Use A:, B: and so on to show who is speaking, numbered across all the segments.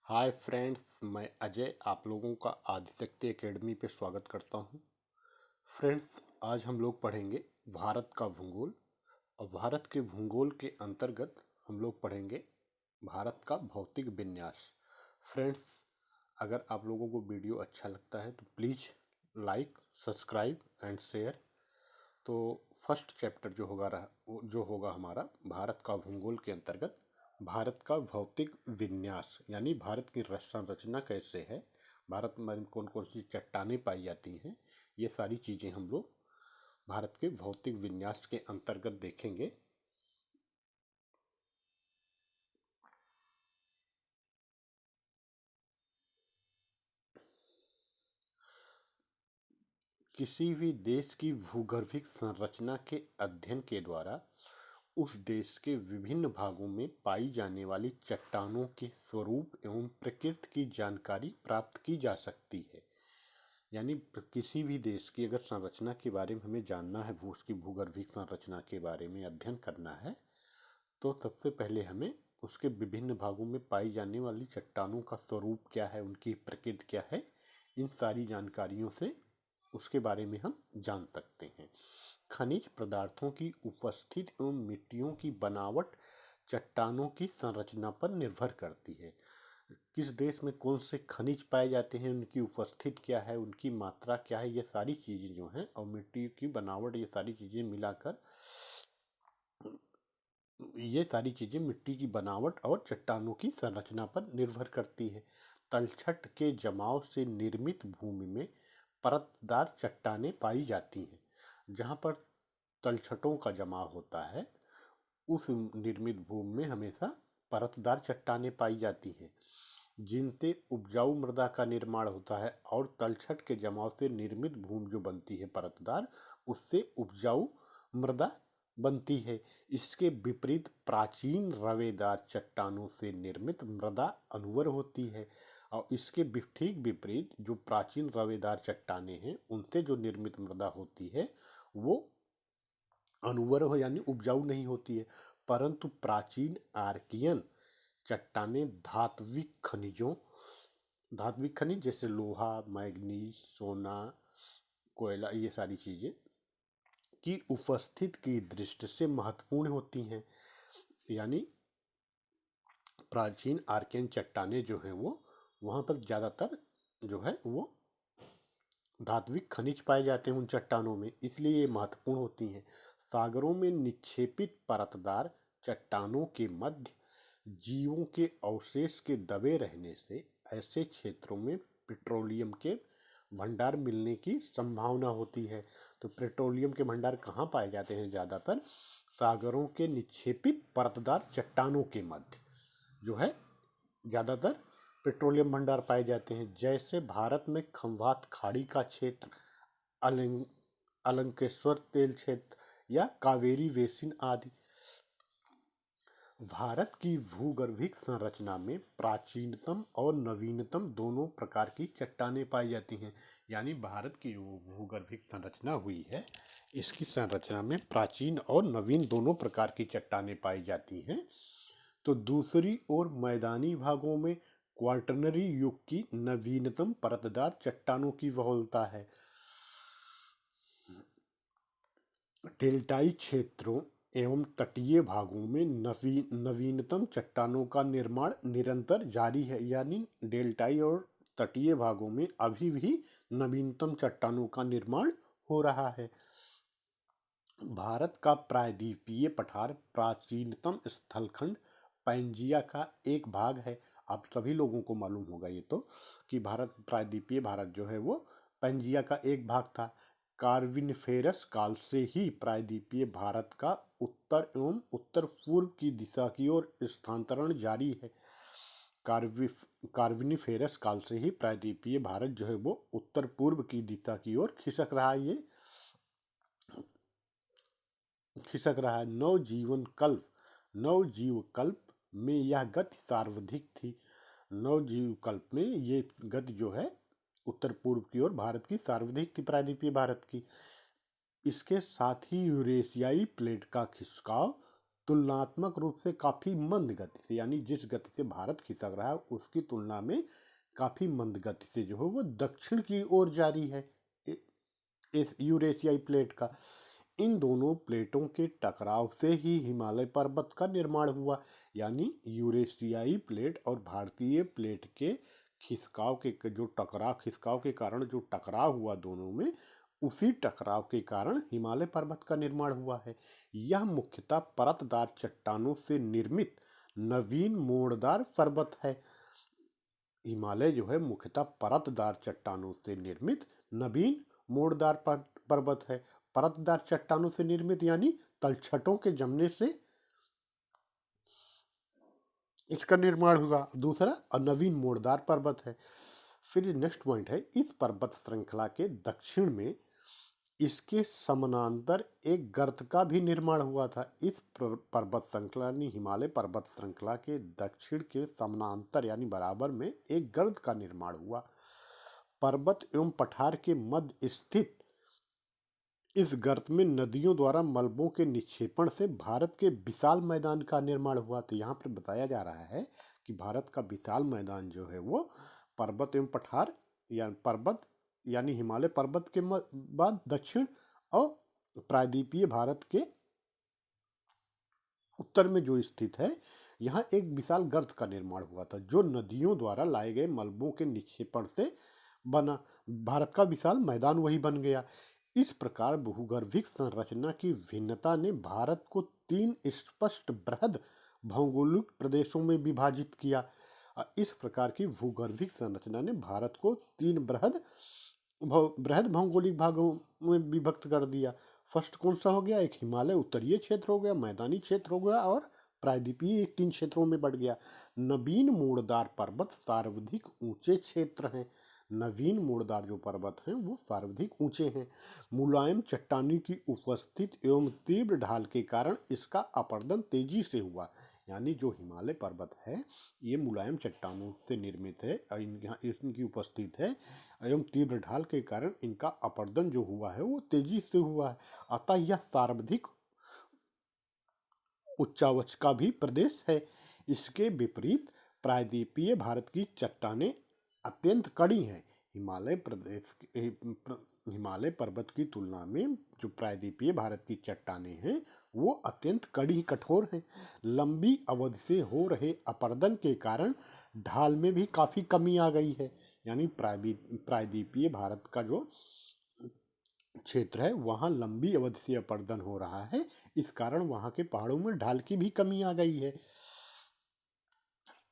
A: Hi friends, मैं अजय आप लोगों का आदिशक्ति एकेडमी पे स्वागत करता हूँ। फ्रेंड्स, आज हम लोग पढ़ेंगे भारत का भूगोल। और भारत के भूगोल के अंतर्गत हम लोग पढ़ेंगे भारत का भौतिक विन्यास। फ्रेंड्स, अगर आप लोगों को वीडियो अच्छा लगता है तो please like, subscribe and share. तो फर्स्ट चैप्टर जो होगा हमारा भारत का भूगोल के अंतर्गत भारत का भौतिक विन्यास, यानी भारत की संरचना कैसे है, भारत में कौन कौन सी चट्टानें पाई जाती हैं, ये सारी चीज़ें हम लोग भारत के भौतिक विन्यास के अंतर्गत देखेंगे। किसी भी देश की भूगर्भिक संरचना के अध्ययन के द्वारा उस देश के विभिन्न भागों में पाई जाने वाली चट्टानों के स्वरूप एवं प्रकृति की जानकारी प्राप्त की जा सकती है। यानी किसी भी देश की अगर संरचना के बारे में हमें जानना है, उसकी भूगर्भिक संरचना के बारे में अध्ययन करना है, तो सबसे पहले हमें उसके विभिन्न भागों में पाई जाने वाली चट्टानों का स्वरूप क्या है, उनकी प्रकृति क्या है, इन सारी जानकारियों से उसके बारे में हम जान सकते हैं। खनिज पदार्थों की उपस्थिति एवं मिट्टियों की बनावट चट्टानों की संरचना पर निर्भर करती है। किस देश में कौन से खनिज पाए जाते हैं, उनकी उपस्थिति क्या है, उनकी मात्रा क्या है, ये सारी चीज़ें जो हैं, और मिट्टी की बनावट, ये सारी चीज़ें मिलाकर ये सारी चीज़ें मिट्टी की बनावट और चट्टानों की संरचना पर निर्भर करती है। तलछट के जमाव से निर्मित भूमि में परतदार चट्टानें पाई जाती हैं। जहाँ पर तलछटों का जमाव होता है, उस निर्मित भूमि में हमेशा परतदार चट्टानें पाई जाती हैं, जिनसे उपजाऊ मृदा का निर्माण होता है। और तलछट के जमाव से निर्मित भूमि जो बनती है परतदार, उससे उपजाऊ मृदा बनती है। इसके विपरीत प्राचीन रवेदार चट्टानों से निर्मित मृदा अनुवर होती है। और इसके ठीक विपरीत जो प्राचीन रवेदार चट्टानें हैं, उनसे जो निर्मित मृदा होती है वो अनुवर हो, यानी उपजाऊ नहीं होती है। परंतु प्राचीन आर्कियन चट्टानें धात्विक खनिज जैसे लोहा, मैग्नीज, सोना, कोयला, ये सारी चीजें की उपस्थिति की दृष्टि से महत्वपूर्ण होती हैं। यानी प्राचीन आर्कियन चट्टानें जो हैं वो वहाँ पर ज़्यादातर जो है वो धात्विक खनिज पाए जाते हैं उन चट्टानों में, इसलिए ये महत्वपूर्ण होती हैं। सागरों में निक्षेपित परतदार चट्टानों के मध्य जीवों के अवशेष के दबे रहने से ऐसे क्षेत्रों में पेट्रोलियम के भंडार मिलने की संभावना होती है। तो पेट्रोलियम के भंडार कहाँ पाए जाते हैं? ज़्यादातर सागरों के निक्षेपित परतदार चट्टानों के मध्य जो है ज़्यादातर पेट्रोलियम भंडार पाए जाते हैं। जैसे भारत में खंभात खाड़ी का क्षेत्र, अलंकेश्वर तेल क्षेत्र या कावेरी बेसिन आदि। भारत की भूगर्भिक संरचना में प्राचीनतम और नवीनतम दोनों प्रकार की चट्टानें पाई जाती हैं। यानी भारत की जो भूगर्भिक संरचना हुई है, इसकी संरचना में प्राचीन और नवीन दोनों प्रकार की चट्टानें पाई जाती हैं। तो दूसरी ओर मैदानी भागों में क्वार्टरनरी युग की नवीनतम परतदार चट्टानों की बहुलता है। डेल्टाई क्षेत्रों एवं तटीय भागों में नवीनतम चट्टानों का निर्माण निरंतर जारी है। यानी डेल्टाई और तटीय भागों में अभी भी नवीनतम चट्टानों का निर्माण हो रहा है। भारत का प्रायद्वीपीय पठार प्राचीनतम स्थलखंड पैंजिया का एक भाग है। आप सभी लोगों को मालूम होगा ये तो, कि प्रायद्वीपीय भारत जो है वो पैंजिया का एक भाग था। कार्बनिफेरस काल से ही प्रायद्वीपीय भारत का उत्तर एवं उत्तर पूर्व की दिशा की ओर स्थानांतरण जारी है। कार्बनिफेरस काल से ही प्रायद्वीपीय भारत जो है वो उत्तर पूर्व की दिशा की ओर खिसक रहा है। नवजीवकल्प में यह गति सर्वाधिक थी। नवजीवकल्प में ये गति जो है उत्तर पूर्व की ओर भारत की सर्वाधिक थी, प्रायद्वीपीय भारत की। इसके साथ ही यूरेशियाई प्लेट का खिसकाव तुलनात्मक रूप से काफी मंद गति से, यानी जिस गति से भारत खिसक रहा है उसकी तुलना में काफी मंद गति से जो है वो दक्षिण की ओर जारी है इस यूरेशियाई प्लेट का। इन दोनों प्लेटों के टकराव से ही हिमालय पर्वत का निर्माण हुआ, यानी यूरेशियाई प्लेट और भारतीय प्लेट के खिसकाव के कारण जो टकराव हुआ दोनों में, उसी टकराव के कारण हिमालय पर्वत का निर्माण हुआ है। यह मुख्यतः परतदार चट्टानों से निर्मित नवीन मोड़दार पर्वत है। हिमालय जो है मुख्यतः परतदार चट्टानों से निर्मित नवीन मोड़दार पर्वत है। परतदार चट्टानों से निर्मित यानी तलछटों के जमने से इसका निर्माण हुआ। दूसरा नवीन मोड़दार पर्वत है। फिर नेक्स्ट पॉइंट है, इस पर्वत श्रृंखला के दक्षिण में इसके समानांतर एक गर्त का भी निर्माण हुआ था। इस पर्वत श्रृंखला यानी हिमालय पर्वत श्रृंखला के दक्षिण के समानांतर यानी बराबर में एक गर्त का निर्माण हुआ। पर्वत एवं पठार के मध्य स्थित इस गर्त में नदियों द्वारा मलबों के निक्षेपण से भारत के विशाल मैदान का निर्माण हुआ। तो यहाँ पर बताया जा रहा है कि भारत का विशाल मैदान जो है वो पर्वत एवं पठार या पर्वत यानी हिमालय पर्वत के बाद दक्षिण और प्रायद्वीपीय भारत के उत्तर में जो स्थित है, यहाँ एक विशाल गर्त का निर्माण हुआ था जो नदियों द्वारा लाए गए मलबों के निक्षेपण से बना। भारत का विशाल मैदान वही बन गया। इस प्रकार भूगर्भिक संरचना की भिन्नता ने भारत को 3 स्पष्ट बृहद भौगोलिक प्रदेशों में विभाजित किया। इस प्रकार की भूगर्भिक संरचना ने भारत को 3 बृहद भौगोलिक भागों में विभक्त कर दिया। फर्स्ट कौन सा हो गया? एक हिमालय उत्तरीय क्षेत्र हो गया, मैदानी क्षेत्र हो गया और प्रायद्वीपीय 3 क्षेत्रों में बढ़ गया। नवीन मोड़दार पर्वत सर्वाधिक ऊंचे क्षेत्र हैं। नवीन मोड़दार जो पर्वत हैं वो सर्वाधिक ऊंचे हैं। मुलायम चट्टानी की उपस्थिति एवं तीव्र ढाल के कारण इसका अपरदन तेजी से हुआ। यानी जो हिमालय पर्वत है ये मुलायम चट्टानों से निर्मित है, यहाँ इनकी उपस्थिति है एवं तीव्र ढाल के कारण इनका अपरदन जो हुआ है वो तेजी से हुआ है। अतः यह सर्वाधिक उच्चावच का भी प्रदेश है। इसके विपरीत प्रायद्वीपीय भारत की चट्टानें अत्यंत कड़ी हैं। हिमालय पर्वत की तुलना में जो प्रायद्वीपीय भारत की चट्टानें हैं वो अत्यंत कड़ी कठोर हैं। लंबी अवधि से हो रहे अपरदन के कारण ढाल में भी काफी कमी आ गई है। यानी प्रायद्वीपीय भारत का जो क्षेत्र है वहाँ लंबी अवधि से अपरदन हो रहा है, इस कारण वहाँ के पहाड़ों में ढाल की भी कमी आ गई है।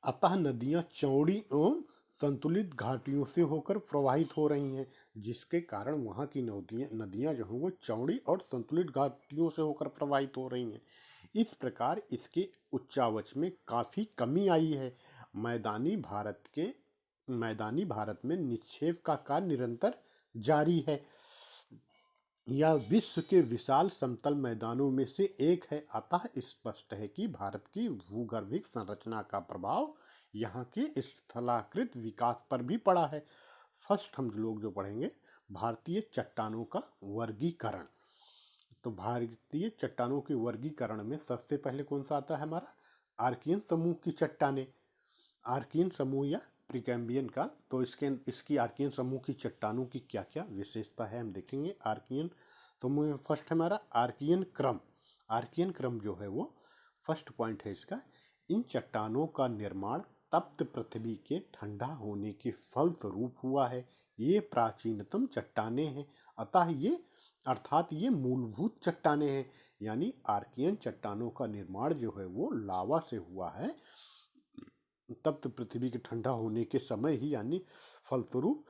A: अतः नदियां चौड़ी एवं संतुलित घाटियों से होकर प्रवाहित हो रही हैं, जिसके कारण वहाँ की नदियां जो हैं वो चौड़ी और संतुलित घाटियों से होकर प्रवाहित हो रही हैं। इस प्रकार इसके उच्चावच में काफ़ी कमी आई है। मैदानी भारत में निक्षेप का कार्य निरंतर जारी है। यह विश्व के विशाल समतल मैदानों में से एक है। अतः स्पष्ट है कि भारत की भूगर्भिक संरचना का प्रभाव यहाँ के स्थलाकृत विकास पर भी पड़ा है। फर्स्ट हम लोग जो पढ़ेंगे भारतीय चट्टानों का वर्गीकरण। तो भारतीय चट्टानों के वर्गीकरण में सबसे पहले कौन सा आता है हमारा? आर्कियन समूह की चट्टानें। आर्कियन समूह या प्रीकैम्बियन का। तो इसकी आर्कियन समूह की चट्टानों की क्या क्या विशेषता है हम देखेंगे। आर्कियन समूह में फर्स्ट हमारा आर्कियन क्रम। आर्कियन क्रम जो है वो फर्स्ट पॉइंट है इसका। इन चट्टानों का निर्माण तप्त पृथ्वी के ठंडा होने के फलस्वरूप हुआ है। ये प्राचीनतम चट्टानें हैं। अर्थात ये मूलभूत चट्टानें हैं। यानी आर्कियन चट्टानों का निर्माण जो है वो लावा से हुआ है तप्त पृथ्वी के ठंडा होने के समय ही, यानी फलस्वरूप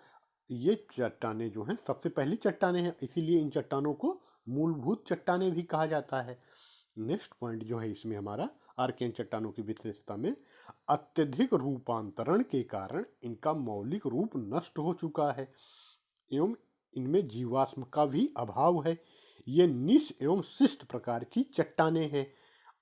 A: ये चट्टानें जो हैं सबसे पहली चट्टानें हैं, इसीलिए इन चट्टानों को मूलभूत चट्टानें भी कहा जाता है। नेक्स्ट पॉइंट जो है इसमें हमारा आर्कियन चट्टानों की विशेषता में अत्यधिक रूपांतरण के कारण इनका मौलिक रूप नष्ट हो चुका है एवं इनमें जीवाश्म का भी अभाव है। ये निश एवं शिष्ट प्रकार की चट्टानें हैं।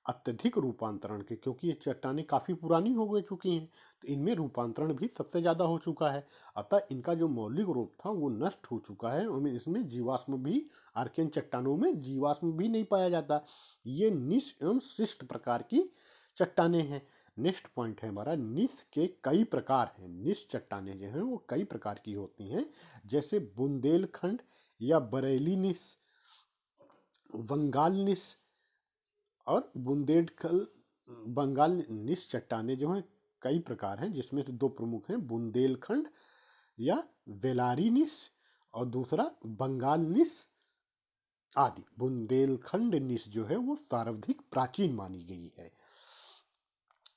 A: अत्यधिक रूपांतरण के, क्योंकि ये चट्टानें काफ़ी पुरानी हो गई चुकी हैं, तो इनमें रूपांतरण भी सबसे ज़्यादा हो चुका है। अतः इनका जो मौलिक रूप था वो नष्ट हो चुका है। और इसमें जीवाश्म भी, आर्कियन चट्टानों में जीवाश्म भी नहीं पाया जाता। ये निश एवं शिष्ट प्रकार की चट्टानें हैं। नेक्स्ट पॉइंट है हमारा, निश के कई प्रकार हैं। निश चट्टानें जो हैं वो कई प्रकार की होती हैं, जैसे बुंदेलखंड या बरेली निश, बंगाल निश और बुंदेलखंड। बंगाल निश चट्टानें जो हैं कई प्रकार हैं, जिसमें से दो प्रमुख हैं, बुंदेलखंड या वेलारी निश और दूसरा बंगाल निश आदि। बुंदेलखंड निश जो है वो सर्वाधिक प्राचीन मानी गई है।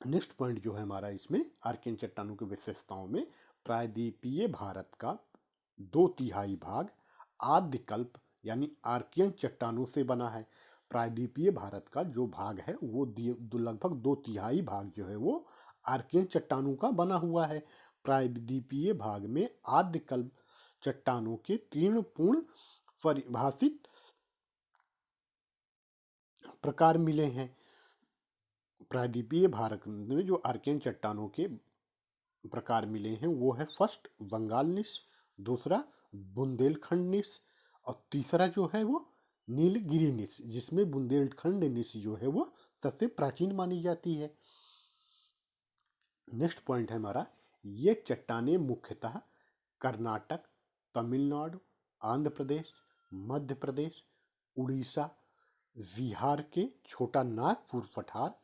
A: नेक्स्ट पॉइंट जो है हमारा इसमें आर्कियन चट्टानों की विशेषताओं में, प्रायद्वीपीय भारत का 2/3 भाग आद्यकल्प यानी आर्कियन चट्टानों से बना है। प्रायद्वीपीय भारत का जो भाग है वो लगभग 2/3 भाग जो है वो आर्कियन चट्टानों का बना हुआ है। प्रायद्वीपीय भाग में आद्यकल्प चट्टानों के 3 पूर्ण परिभाषित प्रकार मिले हैं। प्रायद्वीपीय भारत में जो आर्कियन चट्टानों के प्रकार मिले हैं वो है, फर्स्ट बंगाल निश, दूसरा बुंदेलखंड निश और तीसरा जो है वो नीलगिरी निश, जिसमें बुंदेलखंड निश जो है वो सबसे प्राचीन मानी जाती है। नेक्स्ट पॉइंट है हमारा, ये चट्टानें मुख्यतः कर्नाटक, तमिलनाडु, आंध्र प्रदेश, मध्य प्रदेश, उड़ीसा, बिहार के छोटा नागपुर पठार,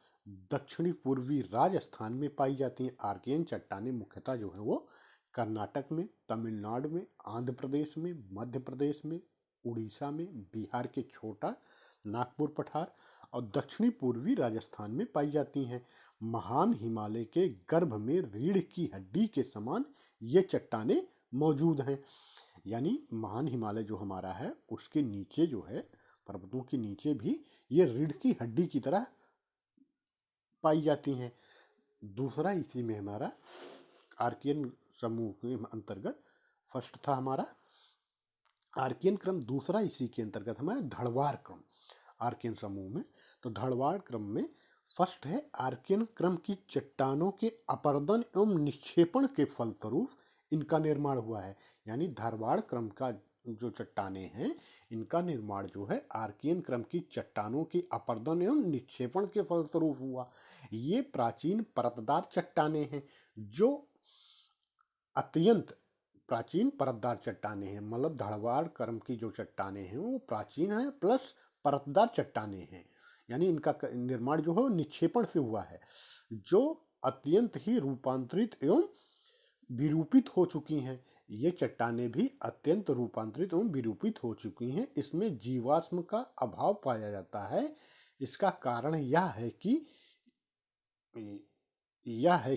A: दक्षिणी पूर्वी राजस्थान में पाई जाती हैं। आर्कियन चट्टानें मुख्यतः जो है वो कर्नाटक में, तमिलनाडु में, आंध्र प्रदेश में, मध्य प्रदेश में, उड़ीसा में, बिहार के छोटा नागपुर पठार और दक्षिणी पूर्वी राजस्थान में पाई जाती हैं। महान हिमालय के गर्भ में रीढ़ की हड्डी के समान ये चट्टानें मौजूद हैं। यानी महान हिमालय जो हमारा है उसके नीचे जो है, पर्वतों के नीचे भी ये रीढ़ की हड्डी की तरह पाई जाती हैं। दूसरा इसी में हमारा आर्कियन समूह के अंतर्गत फर्स्ट था हमारा आर्कियन क्रम, दूसरा इसी के अंतर्गत हमारा धड़वार क्रम आर्कियन समूह में। तो धड़वार क्रम में फर्स्ट है, आर्कियन क्रम की चट्टानों के अपरदन एवं निक्षेपण के फलस्वरूप इनका निर्माण हुआ है। यानी धारवाड़ क्रम का जो चट्टानें हैं इनका निर्माण जो है आर्कियन क्रम की चट्टानों के अपरदन एवं निक्षेपण के फलस्वरूप हुआ। ये प्राचीन परतदार चट्टानें हैं, जो अत्यंत प्राचीन परतदार चट्टानें हैं। मतलब धारवाड़ क्रम की जो चट्टानें हैं वो प्राचीन है प्लस परतदार चट्टानें हैं। यानी इनका निर्माण जो है निक्षेपण से हुआ है, जो अत्यंत ही रूपांतरित एवं विरूपित हो चुकी हैं। ये चट्टानें भी अत्यंत रूपांतरित एवं विरूपित हो चुकी हैं। इसमें जीवाश्म का अभाव पाया जाता है। इसका कारण यह है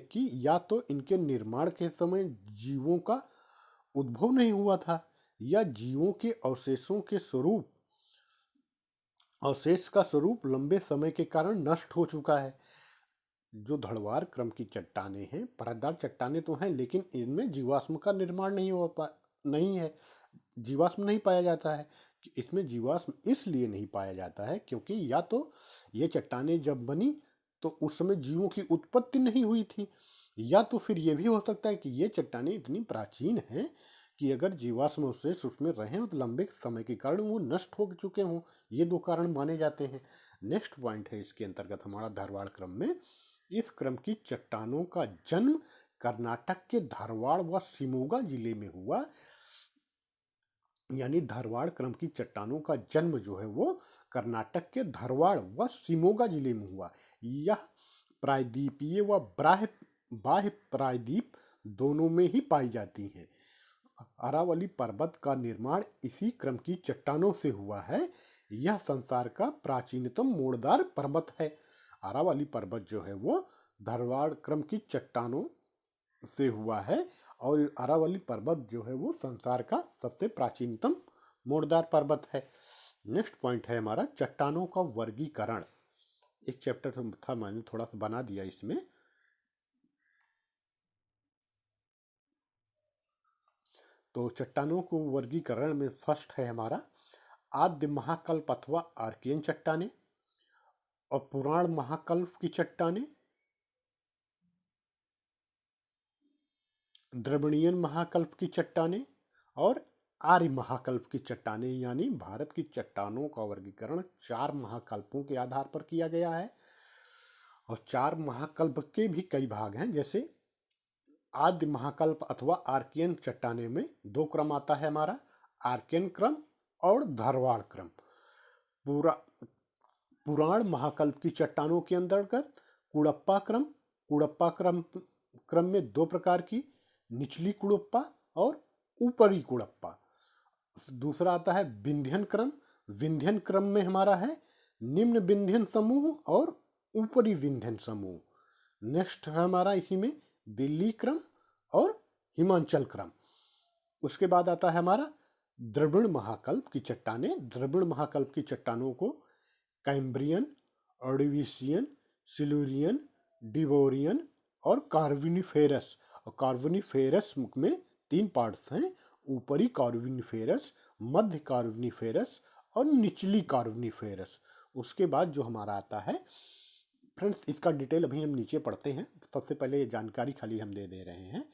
A: कि या तो इनके निर्माण के समय जीवों का उद्भव नहीं हुआ था, या जीवों के अवशेष का स्वरूप लंबे समय के कारण नष्ट हो चुका है। जो धड़वार क्रम की चट्टानें हैं, परतदार चट्टानें तो हैं, लेकिन इनमें जीवाश्म का निर्माण नहीं है, जीवाश्म नहीं पाया जाता है। इसमें जीवाश्म इसलिए नहीं पाया जाता है क्योंकि या तो ये चट्टानें जब बनी तो उस समय जीवों की उत्पत्ति नहीं हुई थी, या तो फिर ये भी हो सकता है कि ये चट्टानें इतनी प्राचीन हैं कि अगर जीवाश्म अवशेष उसमें रहे हो तो लंबे समय के कारण वो नष्ट हो चुके हों। ये दो कारण माने जाते हैं। नेक्स्ट पॉइंट है इसके अंतर्गत हमारा धारवाड़ क्रम में, इस क्रम की चट्टानों का जन्म कर्नाटक के धारवाड़ व शिमोगा जिले में हुआ। यानी धारवाड़ क्रम की चट्टानों का जन्म जो है वो कर्नाटक के धारवाड़ व शिमोगा जिले में हुआ। यह प्रायद्वीपीय व बाह्य प्रायद्वीप दोनों में ही पाई जाती हैं। अरावली पर्वत का निर्माण इसी क्रम की चट्टानों से हुआ है। यह संसार का प्राचीनतम मोड़दार पर्वत है। अरावली पर्वत जो है वो धारवाड़ क्रम की चट्टानों से हुआ है, और अरावली पर्वत जो है वो संसार का सबसे प्राचीनतम मोड़दार पर्वत है। नेक्स्ट पॉइंट है हमारा चट्टानों का वर्गीकरण। एक चैप्टर था, मैंने थोड़ा सा बना दिया इसमें। तो चट्टानों को वर्गीकरण में फर्स्ट है हमारा आद्य महाकल्प अथवा आर्कियन चट्टानें, और पुराण महाकल्प की चट्टानें, द्रविड़ियन महाकल्प की चट्टानें और आर्य महाकल्प की चट्टानें। यानी भारत की चट्टानों का वर्गीकरण 4 महाकल्पों के आधार पर किया गया है। और 4 महाकल्प के भी कई भाग हैं, जैसे आद्य महाकल्प अथवा आर्कियन चट्टानें में 2 क्रम आता है हमारा, आर्कियन क्रम और धारवाड़ क्रम। पूरा पुराण महाकल्प की चट्टानों के अंतर्गत कुड़प्पा क्रम में 2 प्रकार की, निचली कुड़प्पा और ऊपरी कुड़प्पा। दूसरा आता है विंध्यन क्रम में हमारा है निम्न विंध्यन समूह और ऊपरी विंध्यन समूह। नेक्स्ट है हमारा इसी में दिल्ली क्रम और हिमाचल क्रम। उसके बाद आता है हमारा द्रविड़ महाकल्प की चट्टानें। द्रविड़ महाकल्प की चट्टानों को कैम्ब्रियन, ऑर्डोविशियन, सिल्यूरियन, डिवोरियन और कार्बोनिफेरस। और कार्बोनिफेरस में 3 पार्ट्स हैं, ऊपरी कार्बोनिफेरस, मध्य कार्बोनिफेरस और निचली कार्बोनिफेरस। उसके बाद जो हमारा आता है फ्रेंड्स, इसका डिटेल अभी हम नीचे पढ़ते हैं, सबसे पहले ये जानकारी खाली हम दे रहे हैं।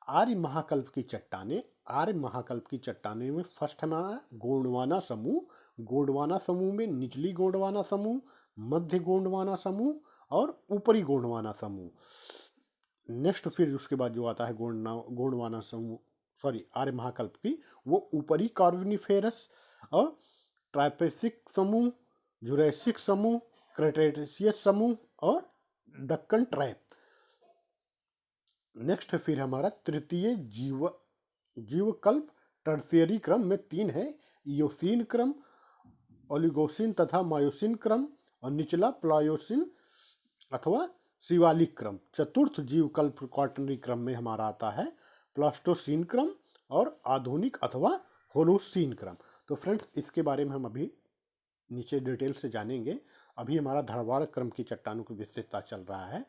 A: आर्य महाकल्प की चट्टानें, आर्य महाकल्प की चट्टानें में फर्स्ट हमारा गोंडवाना समूह। गोंडवाना समूह में निचली गोंडवाना समूह, मध्य गोंडवाना समूह और ऊपरी गोंडवाना समूह। नेक्स्ट फिर उसके बाद जो आता है गोंडवाना समूह, सॉरी आर्य महाकल्प की, वो ऊपरी कार्बोनिफेरस और ट्राइपेसिक समूह, जुरैसिक समूह, क्रेटेशियस समूह और दक्कन ट्रैप। नेक्स्ट फिर हमारा तृतीय जीवकल्प टर्शियरी क्रम में 3 है, इयोसीन क्रम, ओलिगोसिन तथा मायोसिन क्रम और निचला प्लायोसिन अथवा शिवालिक क्रम। चतुर्थ जीवकल्प क्वाटरनरी क्रम में हमारा आता है प्लास्टोसीन क्रम और आधुनिक अथवा होलोसीन क्रम। तो फ्रेंड्स, इसके बारे में हम अभी नीचे डिटेल से जानेंगे। अभी हमारा धारवाड़ क्रम की चट्टानों की विशेषता चल रहा है।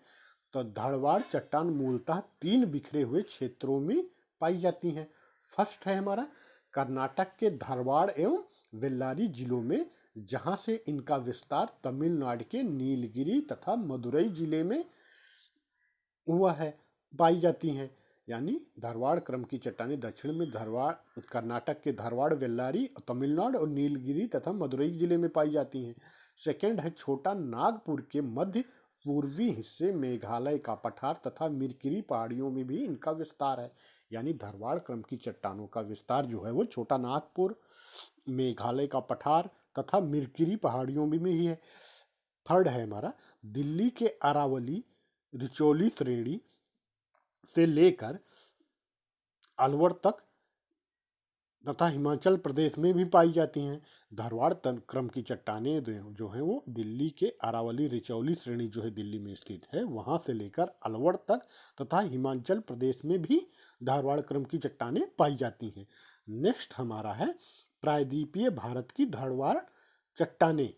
A: तो धारवाड़ चट्टान मूलतः 3 बिखरे हुए क्षेत्रों में पाई जाती हैं। फर्स्ट है हमारा कर्नाटक के धारवाड़ एवं बेल्लारी जिलों में, जहां से इनका विस्तार तमिलनाडु के नीलगिरी तथा मदुरई जिले में हुआ है, पाई जाती हैं। यानी धारवाड़ क्रम की चट्टानें दक्षिण में धारवाड़, कर्नाटक के धारवाड़, बेल्लारी, तमिलनाडु और नीलगिरी तथा मदुरई जिले में पाई जाती हैं। सेकंड है छोटा नागपुर के मध्य पूर्वी हिस्से, मेघालय का पठार तथा मिरकिरी पहाड़ियों में भी इनका विस्तार है। यानी धारवाड़ क्रम की चट्टानों का विस्तार जो है वो छोटा नागपुर, मेघालय का पठार तथा मिरकिरी पहाड़ियों में ही है। थर्ड है हमारा दिल्ली के अरावली रिचोली श्रेणी से लेकर अलवर तक तथा हिमाचल प्रदेश में भी पाई जाती हैं। धारवाड़ क्रम की चट्टानें जो हैं वो दिल्ली के अरावली रिचौली श्रेणी जो है दिल्ली में स्थित है, वहां से लेकर अलवर तक तथा हिमाचल प्रदेश में भी धारवाड़ क्रम की चट्टानें पाई जाती हैं। नेक्स्ट हमारा है प्रायद्वीपीय भारत की धारवाड़ चट्टानें।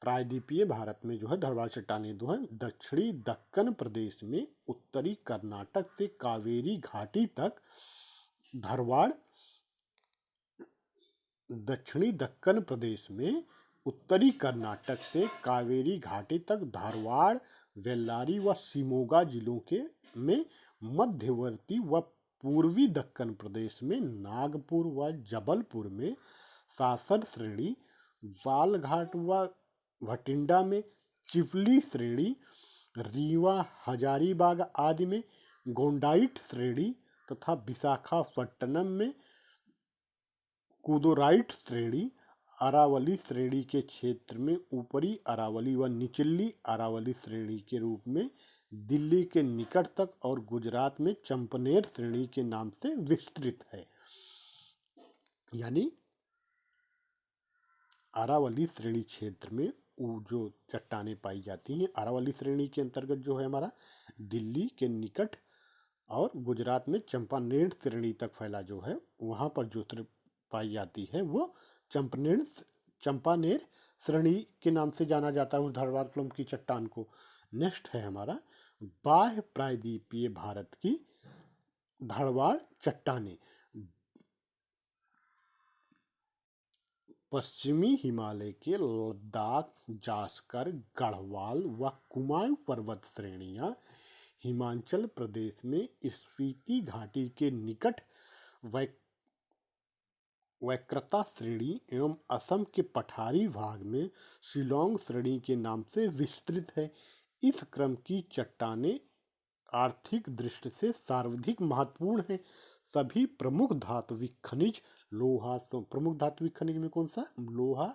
A: प्रायद्वीपीय भारत में जो है धारवाड़ चट्टानें जो है दक्षिणी दक्कन प्रदेश में, उत्तरी कर्नाटक से कावेरी घाटी तक धारवाड़, दक्षिणी दक्कन प्रदेश में उत्तरी कर्नाटक से कावेरी घाटी तक धारवाड़, बेल्लारी व शिमोगा जिलों के में, मध्यवर्ती व पूर्वी दक्कन प्रदेश में नागपुर व जबलपुर में सासर श्रेणी, बालघाट व भटिंडा में चिपली श्रेणी, रीवा, हजारीबाग आदि में गोंडाइट श्रेणी तथा विशाखापट्टनम में कुदोराइट श्रेणी, अरावली श्रेणी के क्षेत्र में ऊपरी अरावली व निचली अरावली श्रेणी के रूप में दिल्ली के निकट तक और गुजरात में चंपनेर श्रेणी के नाम से विस्तृत है। यानी अरावली श्रेणी क्षेत्र में जो चट्टानें पाई जाती हैं, अरावली श्रेणी के अंतर्गत जो है हमारा दिल्ली के निकट और गुजरात में चंपानेर श्रेणी तक फैला जो है, वहां पर जो पाई जाती है वो चंपानेर श्रेणी के नाम से जाना जाता है उस धारवाड़ क्रम की चट्टान को। नेक्स्ट है हमारा बाह्य प्रायद्वीपीय भारत की धारवाड़ चट्टानें। पश्चिमी हिमालय के लद्दाख, जास्कर, गढ़वाल व कुमाऊं पर्वत श्रेणियां हिमाचल प्रदेश में स्पीति घाटी के निकट वक्रता श्रेणी एवं असम के पठारी भाग में शिलोंग श्रेणी के नाम से विस्तृत है। इस क्रम की चट्टानें आर्थिक दृष्टि से सर्वाधिक महत्वपूर्ण हैं। सभी प्रमुख धात्विक खनिज लोहा, प्रमुख धात्विक खनिज में कौन सा? लोहा,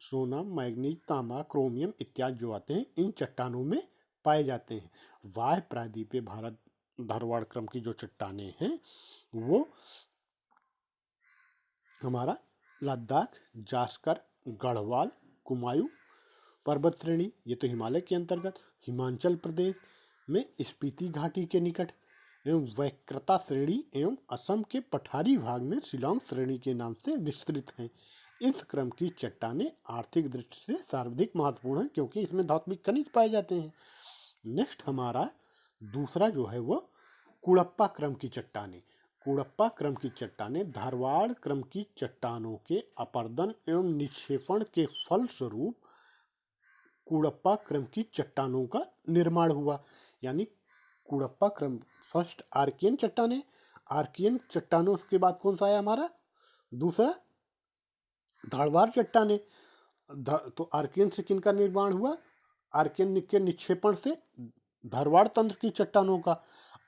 A: सोना, मैग्नीज, तांबा, क्रोमियम इत्यादि जो आते हैं इन चट्टानों में पाए जाते हैं। वाह्य प्रायद्वीपीय भारत धारवाड़ क्रम की जो चट्टानें हैं वो हमारा लद्दाख, जास्कर, गढ़वाल, कुमाऊं पर्वत श्रेणी, ये तो हिमालय के अंतर्गत, हिमाचल प्रदेश में स्पीति घाटी के निकट एवं वक्रता श्रेणी एवं असम के पठारी भाग में शिलोंग श्रेणी के नाम से विस्तृत हैं। इस क्रम की चट्टानें आर्थिक दृष्टि से सर्वाधिक महत्वपूर्ण है क्योंकि इसमें धात्विक खनिज पाए जाते हैं। नेक्स्ट हमारा दूसरा जो है वो कुड़प्पा क्रम की चट्टानें। कुड़प्पा क्रम की चट्टानें धारवाड़ क्रम की चट्टानों के अपरदन एवं निक्षेपण के फलस्वरूप कुड़प्पा क्रम की चट्टानों का निर्माण हुआ। यानी कुड़प्पा क्रम फर्स्ट आर्कियन चट्टानें, आर्कियन चट्टानों के बाद कौन सा आया हमारा? दूसरा धारवाड़ चट्टानें। तो आर्कियन से किनका निर्माण हुआ? आर्कियन के निक्षेपण से धारवाड़ तंत्र की चट्टानों का।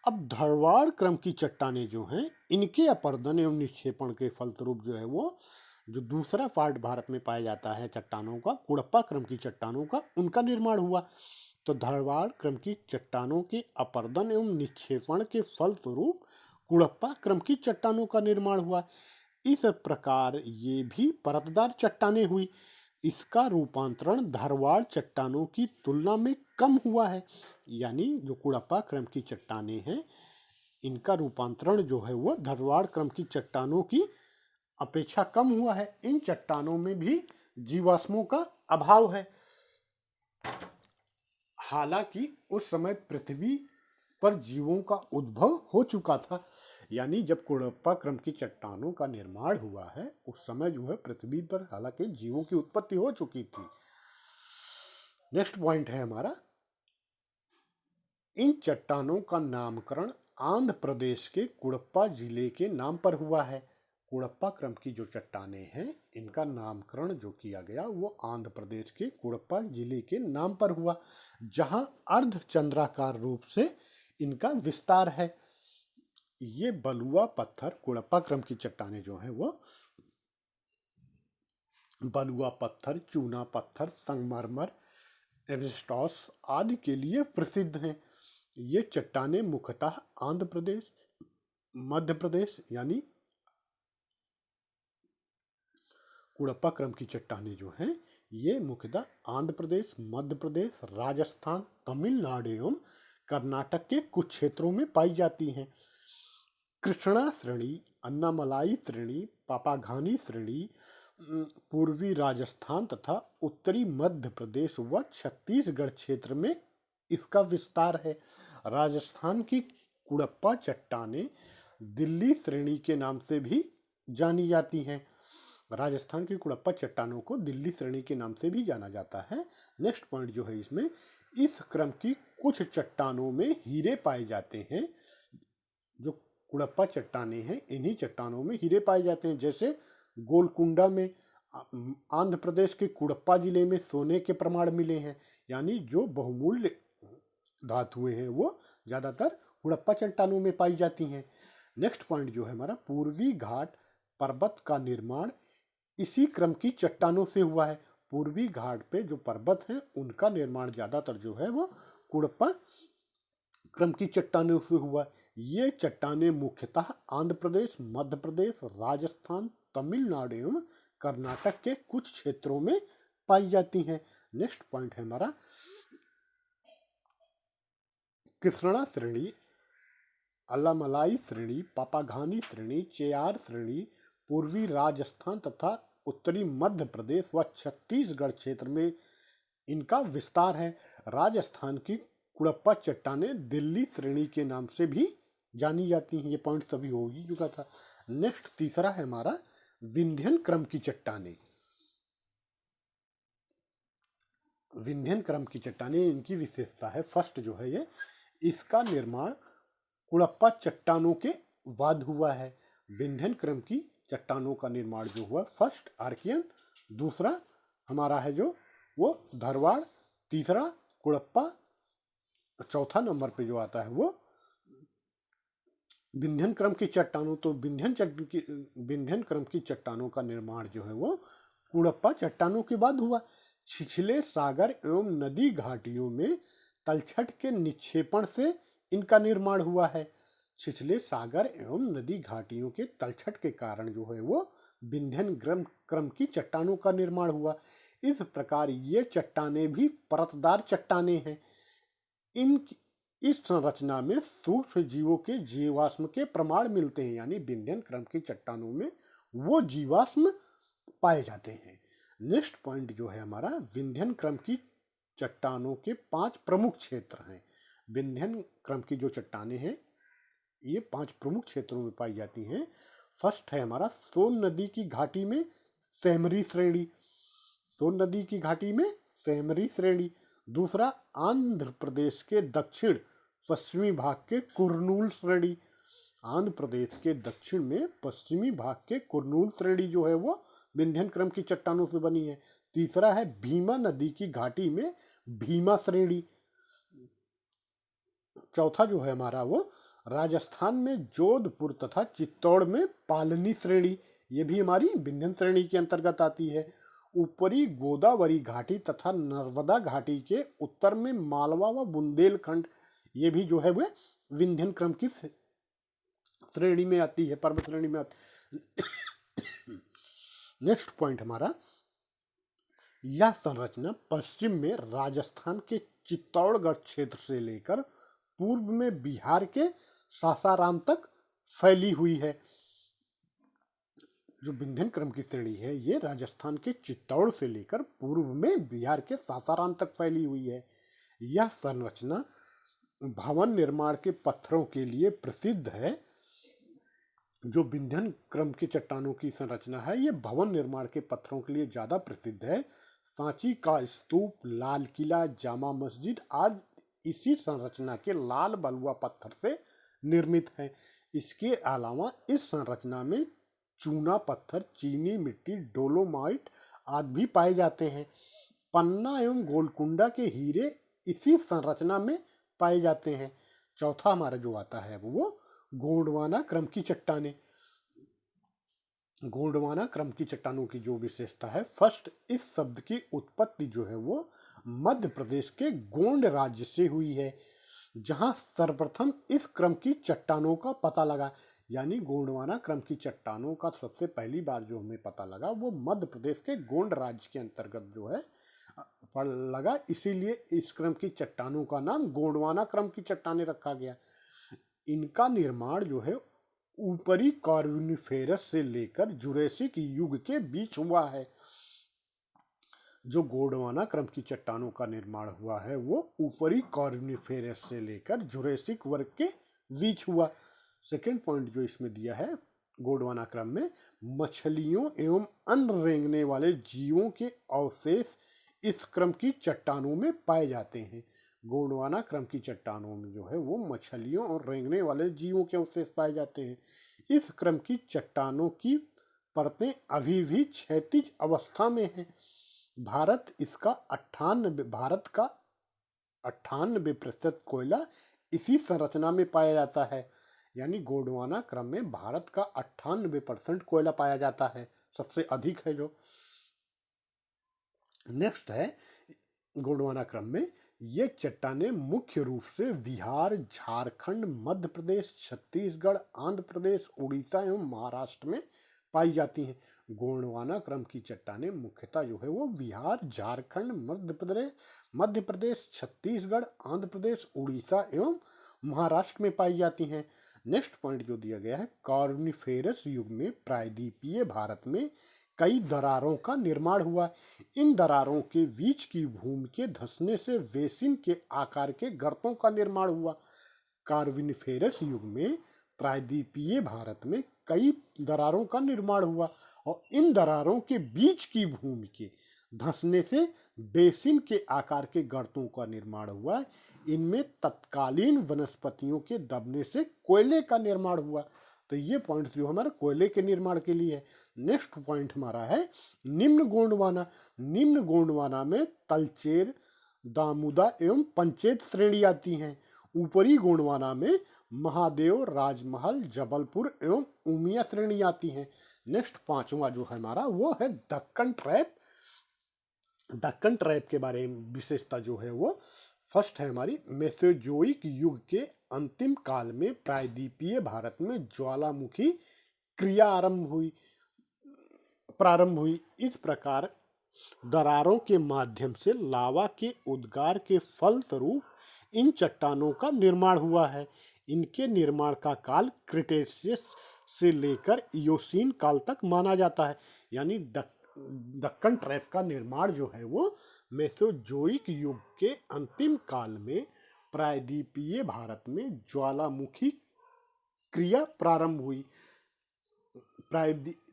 A: अब धारवाड़ क्रम की चट्टानें जो हैं इनके अपरदन एवं निक्षेपण के फलस्वरूप जो है वो जो दूसरा पार्ट भारत में पाया जाता है चट्टानों का, कुड़प्पा क्रम की चट्टानों का, उनका निर्माण हुआ। तो धारवाड़ क्रम की चट्टानों के अपरदन एवं निक्षेपण के फलस्वरूप कुड़प्पा क्रम की चट्टानों का निर्माण हुआ। इस प्रकार ये भी परतदार चट्टानें हुई। इसका रूपांतरण धारवाड़ चट्टानों की तुलना में कम हुआ है। यानी जो कुड़प्पा क्रम की चट्टानें हैं इनका रूपांतरण जो है वो धारवाड़ क्रम की चट्टानों की अपेक्षा कम हुआ है। इन चट्टानों में भी जीवाश्मों का अभाव है। हालांकि उस समय पृथ्वी पर जीवों का उद्भव हो चुका था। यानी जब कुड़प्पा क्रम की चट्टानों का निर्माण हुआ है उस समय जो है पृथ्वी पर हालांकि जीवों की उत्पत्ति हो चुकी थी। नेक्स्ट पॉइंट है हमारा, इन चट्टानों का नामकरण आंध्र प्रदेश के कुड़प्पा जिले के नाम पर हुआ है। कुड़प्पा क्रम की जो चट्टानें हैं इनका नामकरण जो किया गया वो आंध्र प्रदेश के कुड़प्पा जिले के नाम पर हुआ, जहां अर्धचंद्राकार रूप से इनका विस्तार है। ये बलुआ पत्थर, कुड़प्पा क्रम की चट्टानें जो हैं वो बलुआ पत्थर, चूना पत्थर, संगमरमर, एस्बेस्टॉस आदि के लिए प्रसिद्ध हैं। ये चट्टानें मुख्यतः आंध्र प्रदेश, मध्य प्रदेश यानी कुड़प्पा क्रम की चट्टानें जो हैं ये मुख्यतः आंध्र प्रदेश, मध्य प्रदेश, राजस्थान, तमिलनाडु एवं कर्नाटक के कुछ क्षेत्रों में पाई जाती हैं। कृष्णा श्रेणी, अन्नामलाई श्रेणी, पापाघानी श्रेणी पूर्वी राजस्थान तथा उत्तरी मध्य प्रदेश व छत्तीसगढ़ क्षेत्र में इसका विस्तार है। राजस्थान की कुड़प्पा चट्टानें दिल्ली श्रेणी के नाम से भी जानी जाती हैं। राजस्थान की कुड़प्पा चट्टानों को दिल्ली श्रेणी के नाम से भी जाना जाता है। नेक्स्ट पॉइंट जो है इसमें, इस क्रम की कुछ चट्टानों में हीरे पाए जाते हैं। जो कुड़प्पा चट्टानें हैं इन्हीं चट्टानों में हीरे पाए जाते हैं। जैसे गोलकुंडा में आंध्र प्रदेश के कुड़प्पा जिले में सोने के प्रमाण मिले हैं। यानी जो बहुमूल्य धातुएं हैं वो ज्यादातर कुड़प्पा चट्टानों में पाई जाती हैं। नेक्स्ट पॉइंट जो है हमारा, पूर्वी घाट पर्वत का निर्माण इसी क्रम की चट्टानों से हुआ है। पूर्वी घाट पे जो पर्वत हैं उनका निर्माण ज्यादातर जो है वो कुड़प्पा क्रम की चट्टानों से हुआ। ये चट्टानें मुख्यतः आंध्र प्रदेश, मध्य प्रदेश, राजस्थान, तमिलनाडु एवं कर्नाटक के कुछ क्षेत्रों में पाई जाती हैं। नेक्स्ट पॉइंट है हमारा, कृष्णा श्रेणी, अल्लामलाई श्रेणी, पापाघानी श्रेणी, चेयार श्रेणी पूर्वी राजस्थान तथा उत्तरी मध्य प्रदेश व छत्तीसगढ़ क्षेत्र में इनका विस्तार है। राजस्थान की कुड़प्पा चट्टानें दिल्ली श्रेणी के नाम से भी जानी जाती हैं। ये पॉइंट सभी हो ही चुका था। नेक्स्ट तीसरा है हमारा, विंध्यन क्रम की चट्टानें। विंध्यन क्रम की चट्टानें, इनकी विशेषता है फर्स्ट जो है ये, इसका निर्माण कुड़प्पा चट्टानों के बाद हुआ है। विंध्यन क्रम की चट्टानों का निर्माण जो हुआ, फर्स्ट आर्कियन, दूसरा हमारा है जो वो धरवाड़, तीसरा कुड़प्पा, चौथा नंबर पे जो आता है वो विंध्यन क्रम की चट्टानों। तो विंध्यन क्रम की चट्टानों का निर्माण जो है वो कुड़प्पा चट्टानों के बाद हुआ। छिछले सागर एवं नदी घाटियों में तलछट के निक्षेपण से इनका निर्माण हुआ है। छिछले सागर एवं नदी घाटियों के तलछट के कारण जो है वो विंध्यन क्रम की चट्टानों का निर्माण हुआ। इस प्रकार ये चट्टानें भी परतदार चट्टानें हैं। इस संरचना में सूक्ष्म जीवों के जीवाश्म के प्रमाण मिलते हैं, यानी विंध्यन क्रम की चट्टानों में वो जीवाश्म पाए जाते हैं। नेक्स्ट पॉइंट जो है हमारा, विंध्यन क्रम की चट्टानों के 5 प्रमुख क्षेत्र हैं। विंध्यन क्रम की जो चट्टानें हैं ये 5 प्रमुख क्षेत्रों में पाई जाती हैं। फर्स्ट है हमारा सोन नदी की घाटी में सैमरी श्रेणी, सोन नदी की घाटी में सैमरी श्रेणी। दूसरा आंध्र प्रदेश के दक्षिण पश्चिमी भाग के कुरनूल श्रेणी, आंध्र प्रदेश के दक्षिण में पश्चिमी भाग के कुरनूल श्रेणी जो है वो विंध्यन क्रम की चट्टानों से बनी है। तीसरा है भीमा नदी की घाटी में भीमा श्रेणी। चौथा जो है हमारा वो राजस्थान में जोधपुर तथा चित्तौड़ में पालनी श्रेणी, ये भी हमारी विंध्यन श्रेणी के अंतर्गत आती है। ऊपरी गोदावरी घाटी तथा नर्मदा घाटी के उत्तर में मालवा व बुंदेलखंड, ये भी जो है वह विंध्यन क्रम की श्रेणी में आती है, पर्वत श्रेणी में आती है। नेक्स्ट पॉइंट हमारा, यह संरचना पश्चिम में राजस्थान के चित्तौड़गढ़ क्षेत्र से लेकर पूर्व में बिहार के सासाराम तक फैली हुई है। जो विंध्यन क्रम की श्रेणी है ये राजस्थान के चित्तौड़ से लेकर पूर्व में बिहार के सासाराम तक फैली हुई है। यह संरचना भवन निर्माण के पत्थरों के लिए प्रसिद्ध है। जो विंध्यन क्रम की चट्टानों की संरचना है ये भवन निर्माण के पत्थरों के लिए ज़्यादा प्रसिद्ध है। सांची का स्तूप, लाल किला, जामा मस्जिद आदि इसी संरचना के लाल बलुआ पत्थर से निर्मित है। इसके अलावा इस संरचना में चूना पत्थर, चीनी मिट्टी, डोलोमाइट आदि भी पाए जाते हैं। पन्ना एवं गोलकुंडा के हीरे इसी संरचना में पाए जाते हैं। चौथा हमारा जो आता है वो गोंडवाना क्रम की चट्टानें। गोंडवाना क्रम की चट्टानों की जो विशेषता है, फर्स्ट, इस शब्द की उत्पत्ति जो है वो मध्य प्रदेश के गोंड राज्य से हुई है, जहां सर्वप्रथम इस क्रम की चट्टानों का पता लगा। यानी गोंडवाना क्रम की चट्टानों का सबसे पहली बार जो हमें पता लगा वो मध्य प्रदेश के गोंड राज्य के अंतर्गत जो है पर लगा, इसीलिए इस क्रम की चट्टानों का नाम गोंडवाना क्रम की चट्टानें रखा गया। इनका निर्माण जो है ऊपरी कार्बोनिफेरस से लेकर जुरेसिक युग के बीच हुआ है। जो गोंडवाना क्रम की चट्टानों का निर्माण हुआ है वो ऊपरी कार्बोनिफेरस से लेकर जुरेसिक वर्ग के बीच हुआ। सेकेंड पॉइंट जो इसमें दिया है, गोंडवाना क्रम में मछलियों एवं अन्य रेंगने वाले जीवों के अवशेष इस क्रम की चट्टानों में पाए जाते हैं। गोंडवाना क्रम की चट्टानों में जो है वो मछलियों और रेंगने वाले जीवों के अवशेष पाए जाते हैं। इस क्रम की चट्टानों की परतें अभी भी क्षैतिज अवस्था में हैं। भारत का 98% कोयला इसी संरचना में पाया जाता है। यानी गोंडवाना क्रम में भारत का 98% कोयला पाया जाता है, सबसे अधिक है जो। नेक्स्ट है, गोंडवाना क्रम में ये चट्टानें मुख्य रूप से बिहार, झारखंड, मध्य प्रदेश, छत्तीसगढ़, आंध्र प्रदेश, उड़ीसा एवं महाराष्ट्र में पाई जाती हैं। गोंडवाना क्रम की चट्टानें मुख्यतः जो है वो बिहार, झारखंड, मध्य प्रदेश, छत्तीसगढ़, आंध्र प्रदेश, उड़ीसा एवं महाराष्ट्र में पाई जाती हैं। नेक्स्ट पॉइंट जो दिया गया है, कार्बोनिफेरस युग में प्रायद्वीपीय भारत में कई दरारों का निर्माण हुआ। इन दरारों के बीच की भूमि के धंसने से बेसिन के आकार के गर्तों का निर्माण हुआ। कार्बोनिफेरस युग में प्रायद्वीपीय भारत में कई दरारों का निर्माण हुआ और इन दरारों के बीच की भूमि के धंसने से बेसिन के आकार के गर्तों का निर्माण हुआ है। इनमें तत्कालीन वनस्पतियों के दबने से कोयले का निर्माण हुआ। तो ये पॉइंट जो हमारा कोयले के निर्माण के लिए है। नेक्स्ट पॉइंट हमारा है निम्न गोंडवाना। निम्न गोंडवाना में तलचेर, दामुदा एवं पंचेत श्रेणी आती हैं। ऊपरी गोंडवाना में महादेव, राजमहल, जबलपुर एवं उमिया श्रेणी आती हैं। नेक्स्ट पांचवा जो है हमारा वो है दक्कन ट्रैप। दक्कन ट्रैप के बारे में विशेषता जो है वो फर्स्ट है हमारी मेसोजोइक युग के अंतिम काल में प्रायद्वीपीय भारत में ज्वालामुखी क्रिया प्रारंभ हुई। इस प्रकार दरारों के माध्यम से लावा के उद्गार के फलस्वरूप इन चट्टानों का निर्माण हुआ है। इनके निर्माण का काल क्रिटेशियस से लेकर इयोसीन काल तक माना जाता है। यानी दक्कन ट्रैप का निर्माण जो है वो मेसोजोइक युग के अंतिम काल में प्रायद्वीपीय भारत में ज्वालामुखी क्रिया प्रारंभ हुई।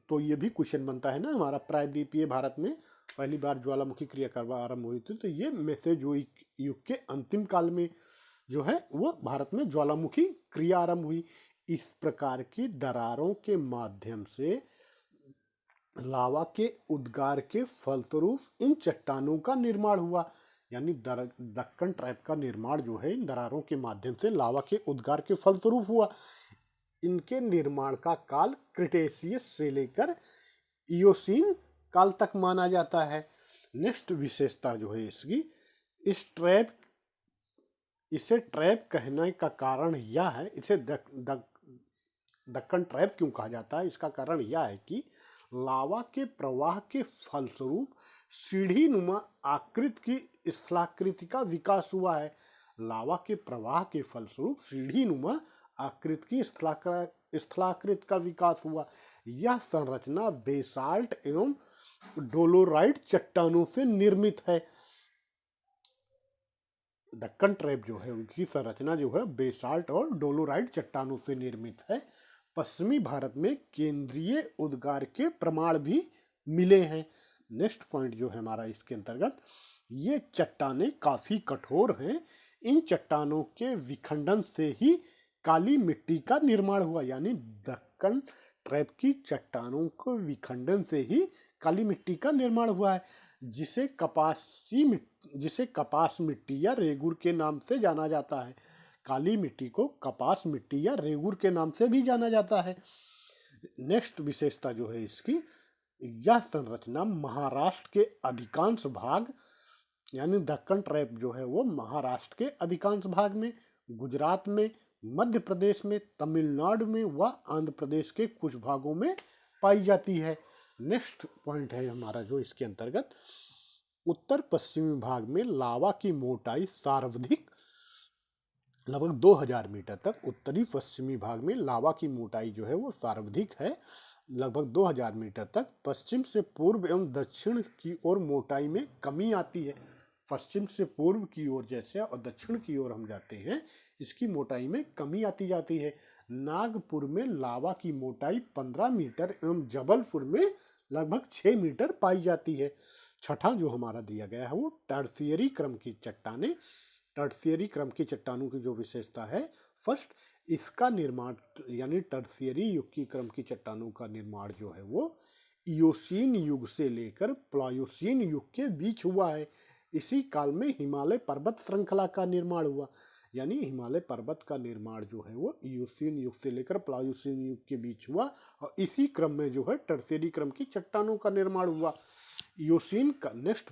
A: तो ये भी क्वेश्चन बनता है ना हमारा, प्रायद्वीपीय भारत में पहली बार ज्वालामुखी क्रिया आरंभ हुई थी। तो ये मेसोजोइक युग के अंतिम काल में जो है वो भारत में ज्वालामुखी क्रिया आरंभ हुई। इस प्रकार की दरारों के माध्यम से लावा के उद्गार के फलस्वरूप इन चट्टानों का निर्माण हुआ। यानी दक्कन ट्रैप का निर्माण जो है इन दरारों के माध्यम से लावा के उद्गार के फलस्वरूप हुआ। इनके निर्माण का काल क्रिटेशियस से लेकर इयोसीन काल तक माना जाता है। नेक्स्ट विशेषता जो है इसकी, इसे ट्रैप कहने का कारण यह है, इसे दक्कन ट्रैप क्यों कहा जाता है, इसका कारण यह है कि लावा के प्रवाह के फलस्वरूप सीढ़ी नुमा आकृति की स्थलाकृति का विकास हुआ है। लावा के प्रवाह के फलस्वरूप सीढ़ी नुमा आकृति की स्थलाकृति का विकास हुआ। यह संरचना बेसाल्ट एवं डोलोराइट चट्टानों से निर्मित है। दक्कन ट्रैप जो है उनकी संरचना जो है बेसाल्ट और डोलोराइट चट्टानों से निर्मित है। पश्चिमी भारत में केंद्रीय उद्गार के प्रमाण भी मिले हैं। नेक्स्ट पॉइंट जो है हमारा इसके अंतर्गत, ये चट्टानें काफी कठोर हैं। इन चट्टानों के विखंडन से ही काली मिट्टी का निर्माण हुआ। यानी दक्कन ट्रैप की चट्टानों को विखंडन से ही काली मिट्टी का निर्माण हुआ है, जिसे कपास मिट्टी या रेगुर के नाम से जाना जाता है। काली मिट्टी को कपास मिट्टी या रेगुर के नाम से भी जाना जाता है। नेक्स्ट विशेषता जो है इसकी, यह संरचना महाराष्ट्र के अधिकांश भाग, यानी दक्कन ट्रैप जो है वो महाराष्ट्र के अधिकांश भाग में, गुजरात में, मध्य प्रदेश में, तमिलनाडु में व आंध्र प्रदेश के कुछ भागों में पाई जाती है। नेक्स्ट पॉइंट है हमारा जो इसके अंतर्गत, उत्तर पश्चिमी भाग में लावा की मोटाई सर्वाधिक लगभग 2000 मीटर तक। उत्तरी पश्चिमी भाग में लावा की मोटाई जो है वो सर्वाधिक है, लगभग 2000 मीटर तक। पश्चिम से पूर्व एवं दक्षिण की ओर मोटाई में कमी आती है। पश्चिम से पूर्व की ओर जैसे और दक्षिण की ओर हम जाते हैं, इसकी मोटाई में कमी आती जाती है। नागपुर में लावा की मोटाई 15 मीटर एवं जबलपुर में लगभग 6 मीटर पाई जाती है। छठा जो हमारा दिया गया है वो टर्शियरी क्रम की चट्टानें। टर्शियरी क्रम की चट्टानों की जो विशेषता है, फर्स्ट, इसका निर्माण यानी टर्शियरी युग की क्रम की चट्टानों का निर्माण जो है वो इयोसीन युग से लेकर प्लायोसीन युग के बीच हुआ है। इसी काल में हिमालय पर्वत श्रृंखला का निर्माण हुआ। यानी हिमालय पर्वत का निर्माण जो है वो इयोसीन युग से लेकर प्लायोसीन युग के बीच हुआ, और इसी क्रम में जो है टर्शियरी क्रम की चट्टानों का निर्माण हुआ। इयोसीन का नेक्स्ट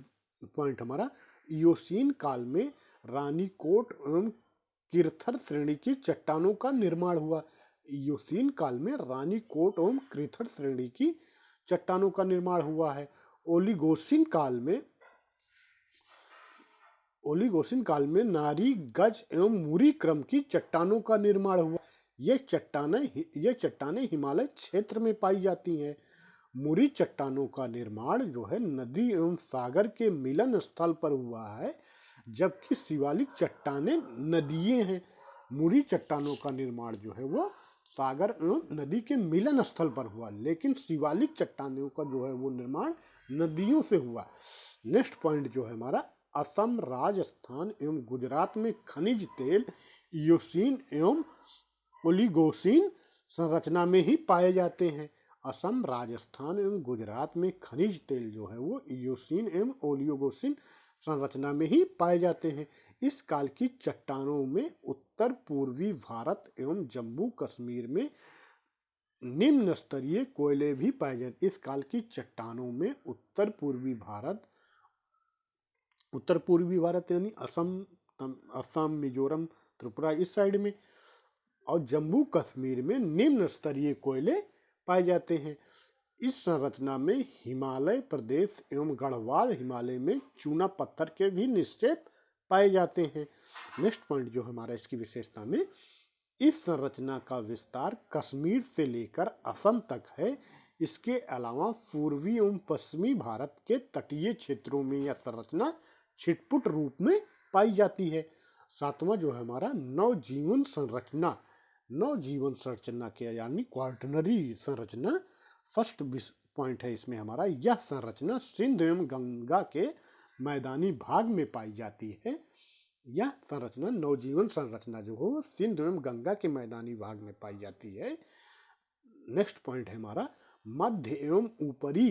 A: पॉइंट हमारा, इयोसीन काल में रानीकोट एवं किरथर श्रेणी की चट्टानों का निर्माण हुआ। इयोसीन काल में रानीकोट एवं किरथर श्रेणी की चट्टानों का निर्माण हुआ है। ओलिगोसिन काल में नारी, गज एवं मुरी क्रम की चट्टानों का निर्माण हुआ। ये चट्टानें हिमालय क्षेत्र में पाई जाती हैं। मुरी चट्टानों का निर्माण जो है नदी एवं सागर के मिलन स्थल पर हुआ है, जबकि शिवालिक चट्टानें नदियां हैं। मुरी चट्टानों का निर्माण जो है वो सागर एवं नदी के मिलन स्थल पर हुआ, लेकिन शिवालिक चट्टानों का जो है वो निर्माण नदियों से हुआ। नेक्स्ट पॉइंट जो है हमारा, असम, राजस्थान एवं गुजरात में खनिज तेल इयोसीन एवं ओलिगोसीन संरचना में ही पाए जाते हैं। असम, राजस्थान एवं गुजरात में खनिज तेल जो है वो इयोसीन एवं ओलिगोसीन संरचना में ही पाए जाते हैं। इस काल की चट्टानों में उत्तर पूर्वी भारत एवं जम्मू कश्मीर में निम्न स्तरीय कोयले भी पाए जाते। इस काल की चट्टानों में उत्तर पूर्वी भारत यानी असम, मिजोरम, त्रिपुरा इस साइड में, और जम्मू कश्मीर में निम्न स्तरीय कोयले पाए जाते हैं। इस संरचना में हिमालय प्रदेश एवं गढ़वाल हिमालय में चूना पत्थर के भी निक्षेप पाए जाते हैं। नेक्स्ट पॉइंट जो हमारा इसकी विशेषता में, इस संरचना का विस्तार कश्मीर से लेकर असम तक है। इसके अलावा पूर्वी एवं पश्चिमी भारत के तटीय क्षेत्रों में यह संरचना छिटपुट रूप में पाई जाती है। सातवां जो है हमारा, नवजीवन संरचना के यानी क्वार्टनरी संरचना फर्स्ट पॉइंट है इसमें हमारा। यह संरचना सिंध एवं गंगा के मैदानी भाग में पाई जाती है। यह संरचना नवजीवन संरचना जो हो सिंध एवं गंगा के मैदानी भाग में पाई जाती है। नेक्स्ट पॉइंट है हमारा, मध्य एवं ऊपरी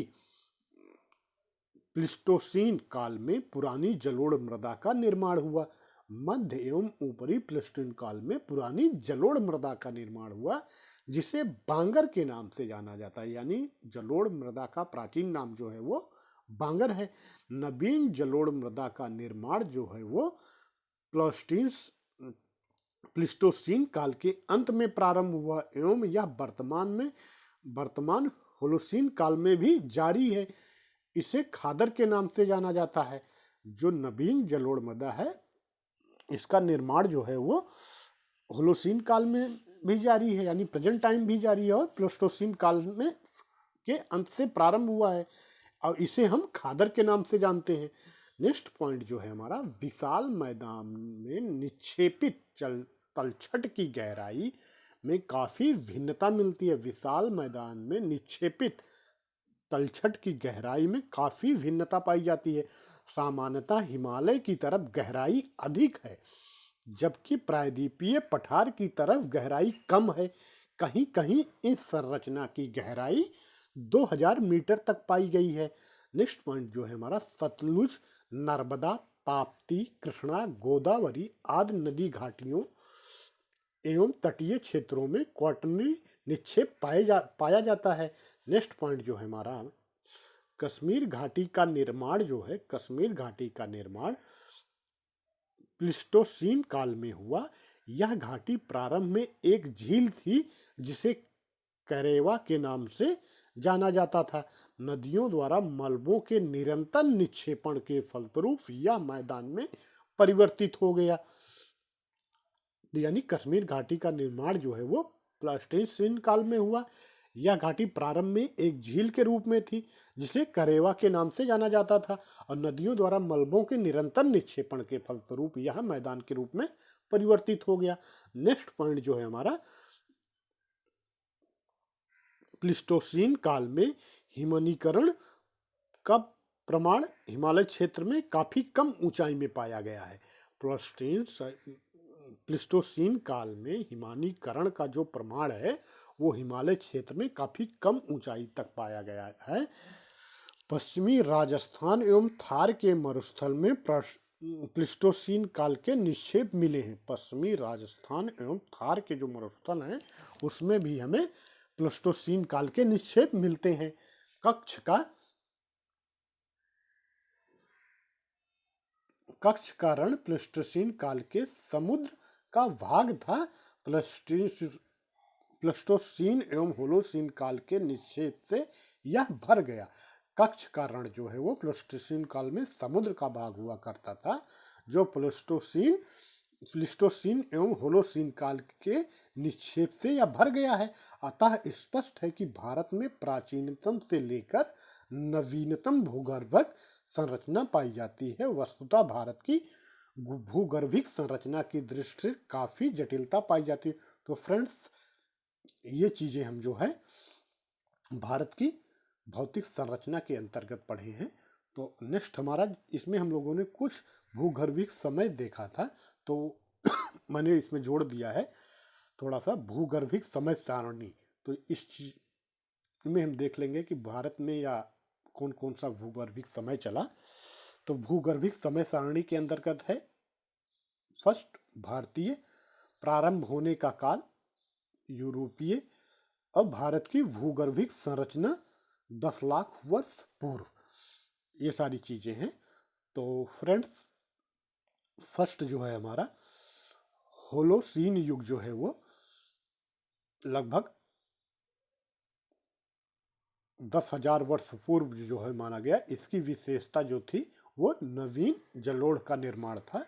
A: प्लीस्टोसीन काल में पुरानी जलोढ़ मृदा का निर्माण हुआ। मध्य एवं ऊपरी प्लीस्टोसीन काल में पुरानी जलोढ़ मृदा का निर्माण हुआ, जिसे बांगर के नाम से जाना जाता है, यानी जलोढ़ मृदा का प्राचीन नाम जो है वो बांगर है। नवीन जलोढ़ मृदा का निर्माण जो है वो प्लीस्टोसीन काल के अंत में प्रारंभ हुआ एवं यह वर्तमान होलोसीन काल में भी जारी है। इसे खादर के नाम से जाना जाता है। जो नवीन जलोढ़ मृदा है इसका निर्माण जो है वो होलोसीन काल में भी जारी है, यानी प्रेजेंट टाइम भी जारी है, और प्लीस्टोसीन काल में के अंत से प्रारंभ हुआ है, और इसे हम खादर के नाम से जानते हैं। नेक्स्ट पॉइंट जो है हमारा, विशाल मैदान में निक्षेपित तलछट की गहराई में काफी भिन्नता मिलती है। विशाल मैदान में निक्षेपित तलछट की गहराई में काफी भिन्नता पाई जाती है। सामान्यतः हिमालय की तरफ गहराई अधिक है, जबकि प्रायद्वीपीय पठार की तरफ गहराई कम है। कहीं कहीं इस संरचना की गहराई 2000 मीटर तक पाई गई है। नेक्स्ट पॉइंट जो है हमारा, सतलुज, नर्मदा, ताप्ती, कृष्णा, गोदावरी आदि नदी घाटियों एवं तटीय क्षेत्रों में क्वार्टरनी निक्षेप पाया जाता है। नेक्स्ट पॉइंट जो है हमारा, कश्मीर घाटी का निर्माण जो है, कश्मीर घाटी का निर्माण प्लीस्टोसीन काल में हुआ। यह घाटी प्रारंभ में एक झील थी जिसे करेवा के नाम से जाना जाता था। नदियों द्वारा मलबों के निरंतर निक्षेपण के फलस्वरूप यह मैदान में परिवर्तित हो गया। यानी कश्मीर घाटी का निर्माण जो है वो प्लीस्टोसीन काल में हुआ। यह घाटी प्रारंभ में एक झील के रूप में थी जिसे करेवा के नाम से जाना जाता था, और नदियों द्वारा मलबों के निरंतर निक्षेपण के फलस्वरूप यह मैदान के रूप में परिवर्तित हो गया। नेक्स्ट पॉइंट जो है हमारा, प्लीस्टोसीन काल में हिमनीकरण का प्रमाण हिमालय क्षेत्र में काफी कम ऊंचाई में पाया गया है। प्लीस्टोसीन काल में हिमानीकरण का जो प्रमाण है वो हिमालय क्षेत्र में काफी कम ऊंचाई तक पाया गया है। पश्चिमी राजस्थान एवं थार के मरुस्थल में प्लीस्टोसीन काल के निक्षेप मिले हैं। पश्चिमी राजस्थान एवं थार के जो मरुस्थल हैं उसमें भी हमें प्लीस्टोसीन काल के निक्षेप मिलते हैं। कच्छ का रण प्लीस्टोसीन काल के समुद्र का भाग था। प्लीस्टोसीन एवं होलोसीन काल के निक्षेप से यह भर गया। कच्छ का रण जो है वो प्लीस्टोसीन काल में समुद्र का भाग हुआ करता था, जो प्लीस्टोसीन एवं होलोसीन काल के निक्षेप से यह भर गया है। अतः स्पष्ट है कि भारत में प्राचीनतम से लेकर नवीनतम भूगर्भक संरचना पाई जाती है। वस्तुतः भारत की भूगर्भिक संरचना की दृष्टि से काफी जटिलता पाई जाती है। तो फ्रेंड्स, ये चीज़ें हम जो है भारत की भौतिक संरचना के अंतर्गत पढ़े हैं। तो नेक्स्ट हमारा इसमें हम लोगों ने कुछ भूगर्भिक समय देखा था, तो मैंने इसमें जोड़ दिया है थोड़ा सा भूगर्भिक समय सारणी। तो इस चीज में हम देख लेंगे कि भारत में या कौन कौन सा भूगर्भिक समय चला। तो भूगर्भिक समय सारणी के अंतर्गत है फर्स्ट भारतीय, प्रारंभ होने का काल यूरोपीय, अब भारत की भूगर्भिक संरचना 10 लाख वर्ष पूर्व, ये सारी चीजें हैं। तो फ्रेंड्स फर्स्ट जो है हमारा होलोसीन युग जो है वो लगभग 10,000 वर्ष पूर्व जो है माना गया। इसकी विशेषता जो थी वो नवीन जलोढ़ का निर्माण था।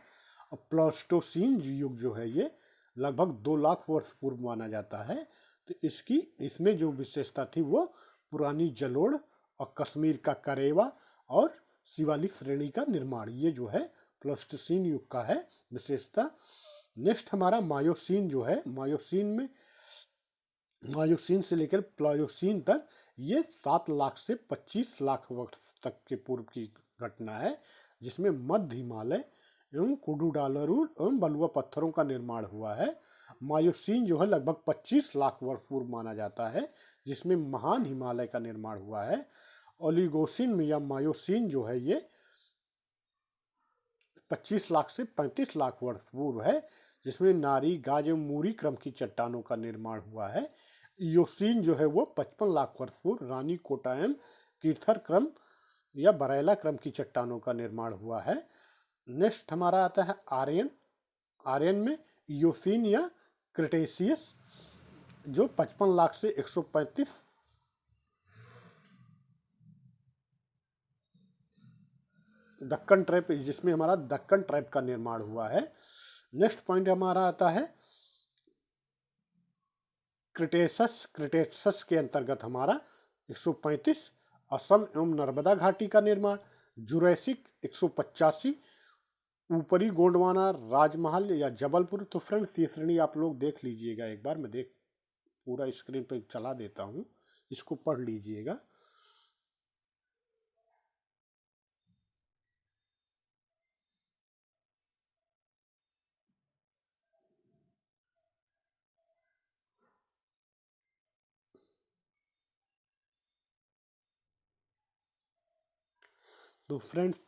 A: और प्लास्टोसीन युग जो है ये लगभग 2 लाख वर्ष पूर्व माना जाता है। तो इसमें जो विशेषता थी वो पुरानी जलोढ़ और कश्मीर का करेवा और शिवालिक श्रेणी का निर्माण, ये जो है प्लास्टोसीन युग का है विशेषता। नेक्स्ट हमारा मायोसीन जो है, मायोसीन से लेकर प्लायोसीन तक ये 7 लाख से 25 लाख वर्ष तक के पूर्व की घटना है, जिसमें मध्य हिमालय एवं कुडुडालरू एवं बलुआ पत्थरों का निर्माण हुआ है। मायोसीन जो है लगभग 25 लाख वर्ष पूर्व माना जाता है, जिसमें महान हिमालय का निर्माण हुआ है। ओलिगोसिन या मायोसीन जो है ये 25 लाख से 35 लाख वर्ष पूर्व है, जिसमें नारी, गाज एवं मूरी क्रम की चट्टानों का निर्माण हुआ है। इयोसीन जो है वो 55 लाख वर्ष पूर्व रानी कोटायम, कीर्थर क्रम या बरेला क्रम की चट्टानों का निर्माण हुआ है। नेक्स्ट हमारा आता है आर्यन। आर्यन में इयोसीन या क्रिटेशियस जो 55 लाख से 135 दक्कन ट्रैप, जिसमें हमारा दक्कन ट्रैप का निर्माण हुआ है। नेक्स्ट पॉइंट हमारा आता है क्रिटेशस के अंतर्गत हमारा 135 असम एवं नर्मदा घाटी का निर्माण। जुरैसिक 185 ऊपरी गोंडवाना, राजमहल या जबलपुर। तो फ्रेंड्स ये श्रेणी आप लोग देख लीजिएगा एक बार, मैं पूरा स्क्रीन पे चला देता हूँ, इसको पढ़ लीजिएगा। तो फ्रेंड्स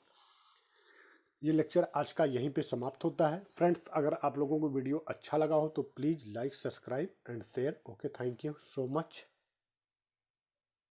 A: ये लेक्चर आज का यहीं पे समाप्त होता है। फ्रेंड्स अगर आप लोगों को वीडियो अच्छा लगा हो तो please like, subscribe and share. Okay, thank you so much.